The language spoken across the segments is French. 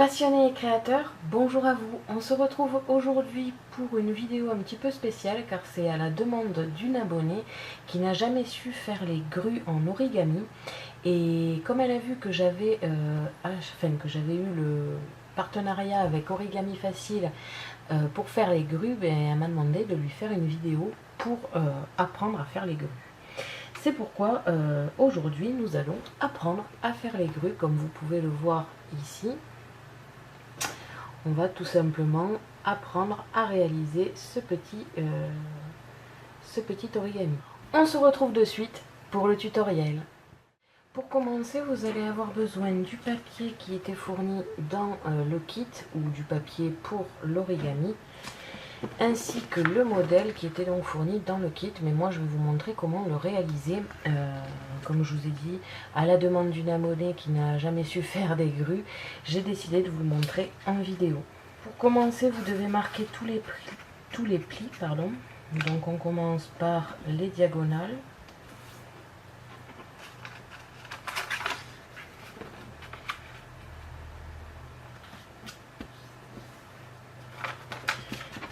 Passionnés et créateurs, bonjour à vous. On se retrouve aujourd'hui pour une vidéo un petit peu spéciale car c'est à la demande d'une abonnée qui n'a jamais su faire les grues en origami. Et comme elle a vu que j'avais eu le partenariat avec Origami Facile pour faire les grues, elle m'a demandé de lui faire une vidéo pour apprendre à faire les grues. C'est pourquoi aujourd'hui nous allons apprendre à faire les grues comme vous pouvez le voir ici. On va tout simplement apprendre à réaliser ce petit origami. On se retrouve de suite pour le tutoriel. Pour commencer, vous allez avoir besoin du papier qui était fourni dans le kit ou du papier pour l'origami, ainsi que le modèle qui était donc fourni dans le kit, mais moi je vais vous montrer comment le réaliser, comme je vous ai dit, à la demande d'une abonnée qui n'a jamais su faire des grues, j'ai décidé de vous le montrer en vidéo. Pour commencer, vous devez marquer tous les plis, pardon. Donc on commence par les diagonales.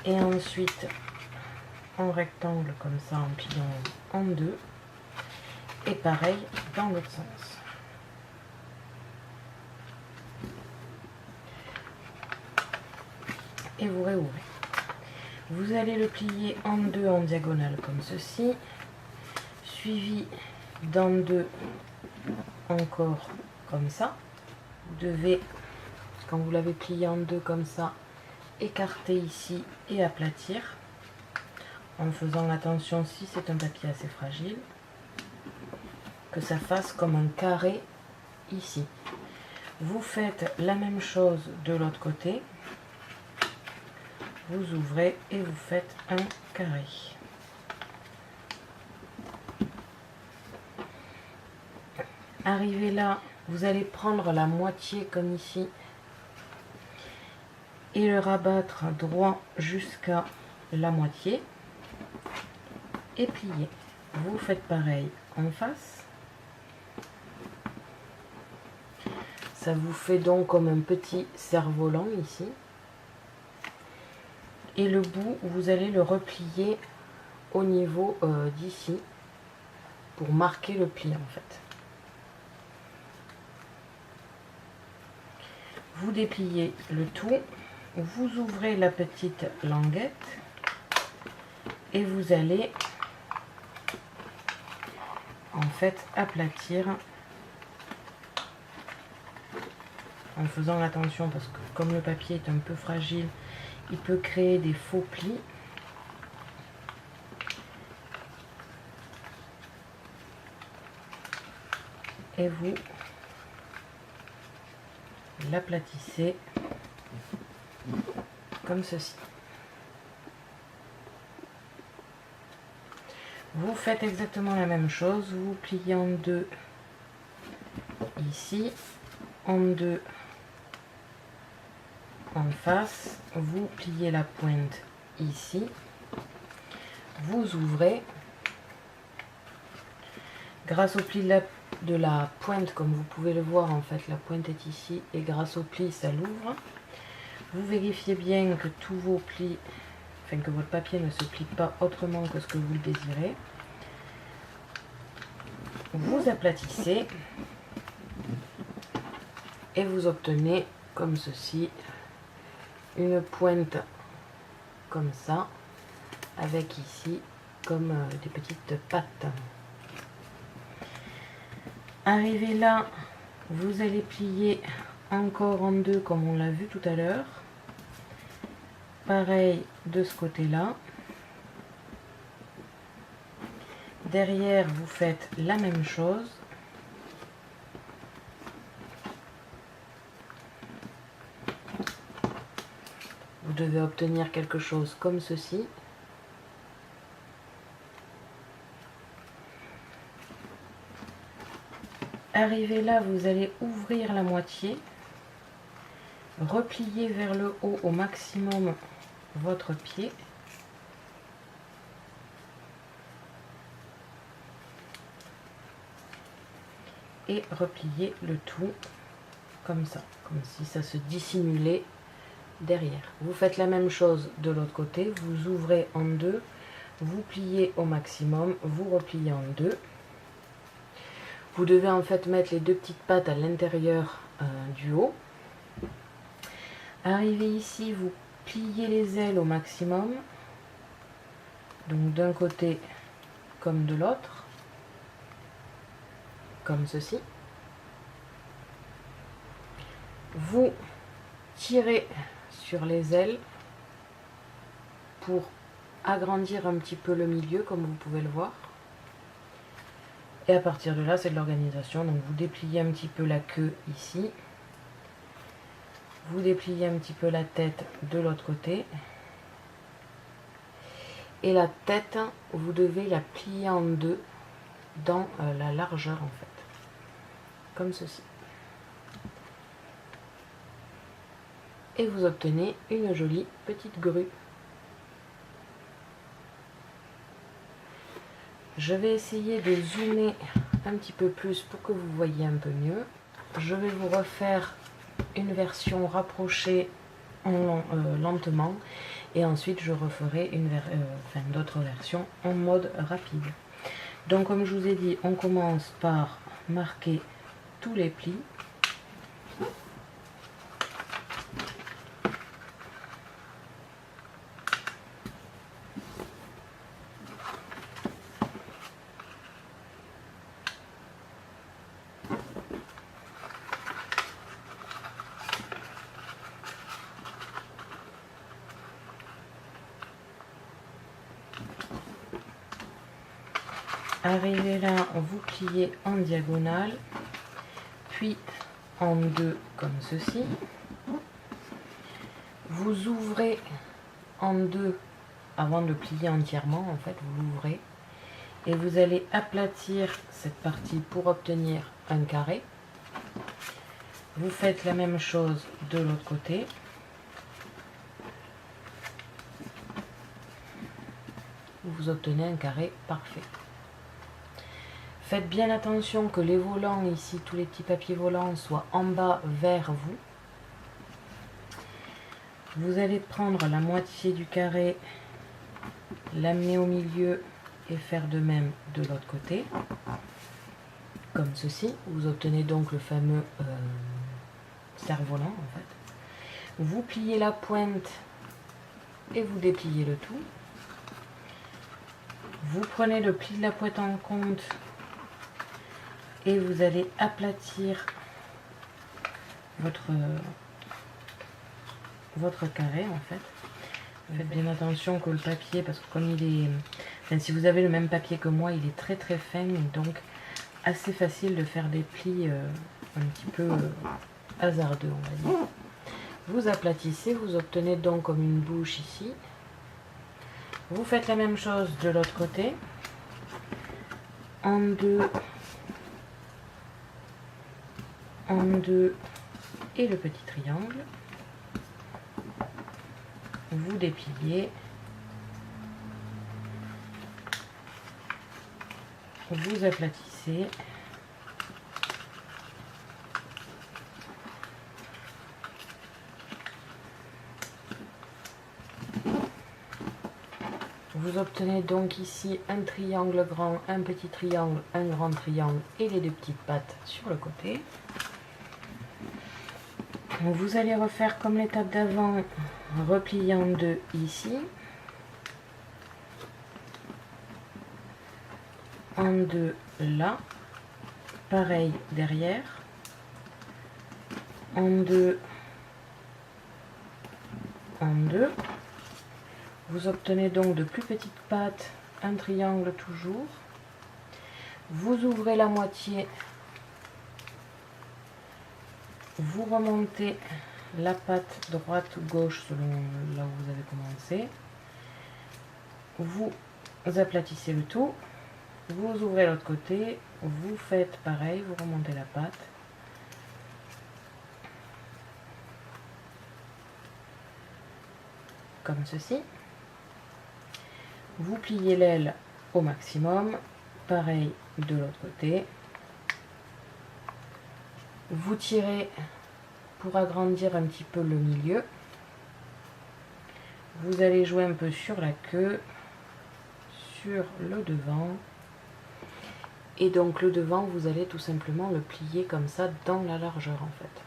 Et ensuite en rectangle comme ça, en pliant en deux, et pareil dans l'autre sens. Et vous réouvrez. Vous allez le plier en deux en diagonale comme ceci, suivi d'en deux encore comme ça. Vous devez, quand vous l'avez plié en deux comme ça, écarter ici et aplatir, en faisant attention, si c'est un papier assez fragile, que ça fasse comme un carré ici. Vous faites la même chose de l'autre côté, vous ouvrez et vous faites un carré. Arrivé là, vous allez prendre la moitié comme ici et le rabattre droit jusqu'à la moitié et plier. Vous faites pareil en face. Ça vous fait donc comme un petit cerf-volant ici. Et le bout, vous allez le replier au niveau d'ici pour marquer le pli en fait. Vous dépliez le tout, vous ouvrez la petite languette et vous allez en fait aplatir en faisant attention parce que comme le papier est un peu fragile, il peut créer des faux plis. Et vous l'aplatissez comme ceci. Vous faites exactement la même chose, vous pliez en deux ici, en deux en face, vous pliez la pointe ici, vous ouvrez, grâce au pli de la pointe, comme vous pouvez le voir en fait, la pointe est ici et grâce au pli ça l'ouvre. Vous vérifiez bien que tous vos plis, enfin que votre papier ne se plie pas autrement que ce que vous le désirez. Vous aplatissez et vous obtenez comme ceci une pointe comme ça avec ici comme des petites pattes. Arrivé là, vous allez plier encore en deux comme on l'a vu tout à l'heure. Pareil de ce côté-là. Derrière, vous faites la même chose. Vous devez obtenir quelque chose comme ceci. Arrivé là, vous allez ouvrir la moitié, replier vers le haut au maximum votre pied et replier le tout comme ça, comme si ça se dissimulait derrière. Vous faites la même chose de l'autre côté, vous ouvrez en deux, vous pliez au maximum, vous repliez en deux. Vous devez en fait mettre les deux petites pattes à l'intérieur du haut. Arrivez ici, vous pliez les ailes au maximum, donc d'un côté comme de l'autre, comme ceci. Vous tirez sur les ailes pour agrandir un petit peu le milieu, comme vous pouvez le voir. Et à partir de là, c'est de l'organisation. Donc vous dépliez un petit peu la queue ici. Vous dépliez un petit peu la tête de l'autre côté. Et la tête, vous devez la plier en deux dans la largeur en fait. Comme ceci. Et vous obtenez une jolie petite grue. Je vais essayer de zoomer un petit peu plus pour que vous voyez un peu mieux. Je vais vous refaire une version rapprochée lentement et ensuite je referai d'autres versions en mode rapide. Donc comme je vous ai dit, on commence par marquer tous les plis. Arrivé là, vous pliez en diagonale, puis en deux comme ceci. Vous ouvrez en deux avant de plier entièrement, en fait, vous l'ouvrez. Et vous allez aplatir cette partie pour obtenir un carré. Vous faites la même chose de l'autre côté. Vous obtenez un carré parfait. Faites bien attention que les volants ici, tous les petits papiers volants, soient en bas vers vous. Vous allez prendre la moitié du carré, l'amener au milieu et faire de même de l'autre côté. Comme ceci. Vous obtenez donc le fameux cerf-volant en fait. Vous pliez la pointe et vous dépliez le tout. Vous prenez le pli de la pointe en compte et vous allez aplatir votre carré en fait. Faites bien attention que le papier, parce que comme il est, enfin, si vous avez le même papier que moi, il est très très fin, donc assez facile de faire des plis un petit peu hasardeux on va dire. Vous aplatissez, vous obtenez donc comme une bouche ici. Vous faites la même chose de l'autre côté. En deux et le petit triangle. Vous dépliez. Vous aplatissez. Vous obtenez donc ici un triangle grand, un petit triangle, un grand triangle et les deux petites pattes sur le côté. Vous allez refaire comme l'étape d'avant, replier en deux ici, en deux là, pareil derrière, en deux, en deux. Vous obtenez donc de plus petites pattes, un triangle toujours. Vous ouvrez la moitié, vous remontez la patte droite ou gauche selon là où vous avez commencé. Vous aplatissez le tout. Vous ouvrez l'autre côté, vous faites pareil, vous remontez la patte. Comme ceci. Vous pliez l'aile au maximum, pareil de l'autre côté. Vous tirez pour agrandir un petit peu le milieu. Vous allez jouer un peu sur la queue, sur le devant. Et donc le devant, vous allez tout simplement le plier comme ça dans la largeur en fait.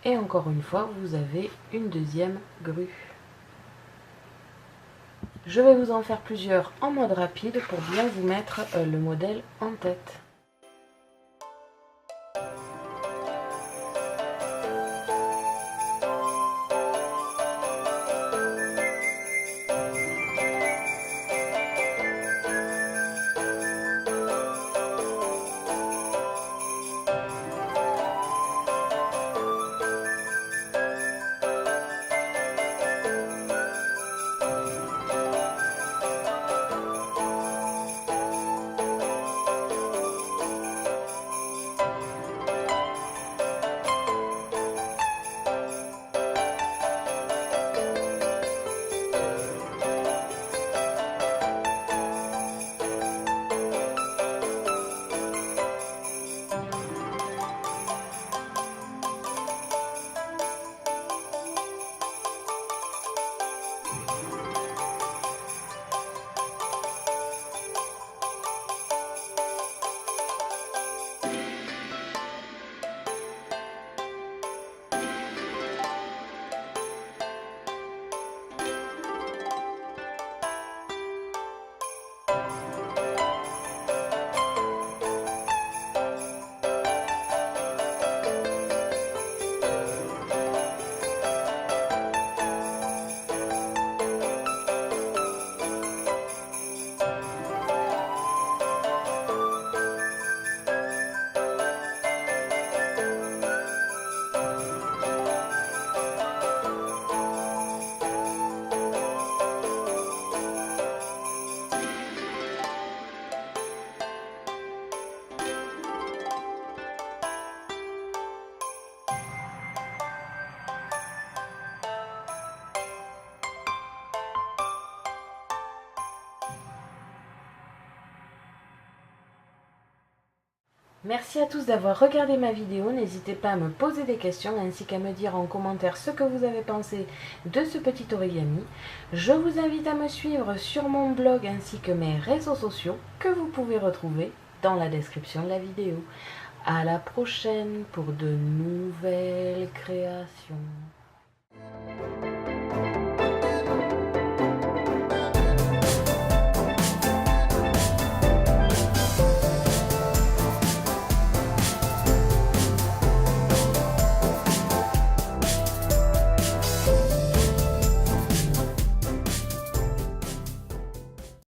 Et encore une fois, vous avez une deuxième grue. Je vais vous en faire plusieurs en mode rapide pour bien vous mettre le modèle en tête. Merci à tous d'avoir regardé ma vidéo, n'hésitez pas à me poser des questions ainsi qu'à me dire en commentaire ce que vous avez pensé de ce petit origami. Je vous invite à me suivre sur mon blog ainsi que mes réseaux sociaux que vous pouvez retrouver dans la description de la vidéo. À la prochaine pour de nouvelles créations.